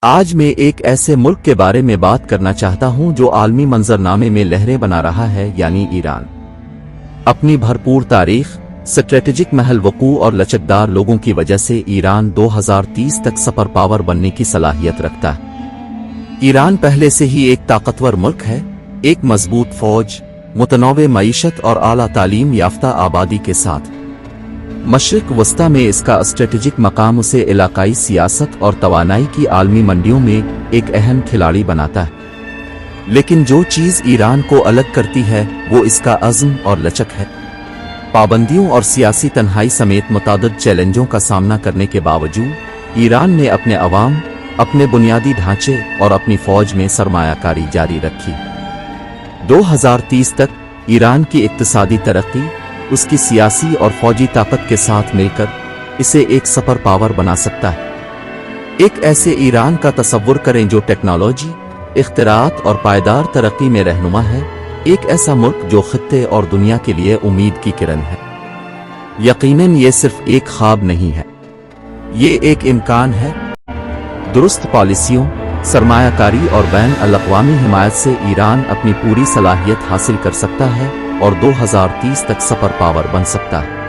آج میں ایک ایسے ملک کے بارے میں بات کرنا چاہتا ہوں جو عالمی منظرنامے میں لہریں بنا رہا ہے، یعنی ایران۔ اپنی بھرپور تاریخ، اسٹریٹجک محل وقوع اور لچکدار لوگوں کی وجہ سے ایران 2030 تک سپر پاور بننے کی صلاحیت رکھتا ہے۔ ایران پہلے سے ہی ایک طاقتور ملک ہے، ایک مضبوط فوج، متنوع معیشت اور اعلیٰ تعلیم یافتہ آبادی کے ساتھ۔ مشرق وسطیٰ میں اس کا اسٹریٹجک مقام اسے علاقائی سیاست اور توانائی کی عالمی منڈیوں میں ایک اہم کھلاڑی بناتا ہے۔ لیکن جو چیز ایران کو الگ کرتی ہے وہ اس کا عزم اور لچک ہے۔ پابندیوں اور سیاسی تنہائی سمیت متعدد چیلنجوں کا سامنا کرنے کے باوجود ایران نے اپنے عوام، اپنے بنیادی ڈھانچے اور اپنی فوج میں سرمایہ کاری جاری رکھی۔ 2030 تک ایران کی اقتصادی ترقی اس کی سیاسی اور فوجی طاقت کے ساتھ مل کر اسے ایک سپر پاور بنا سکتا ہے۔ ایک ایسے ایران کا تصور کریں جو ٹیکنالوجی، اختراعات اور پائیدار ترقی میں رہنما ہے، ایک ایسا ملک جو خطے اور دنیا کے لیے امید کی کرن ہے۔ یقیناً یہ صرف ایک خواب نہیں ہے، یہ ایک امکان ہے۔ درست پالیسیوں، سرمایہ کاری اور بین الاقوامی حمایت سے ایران اپنی پوری صلاحیت حاصل کر سکتا ہے اور 2030 تک سپر پاور بن سکتا ہے۔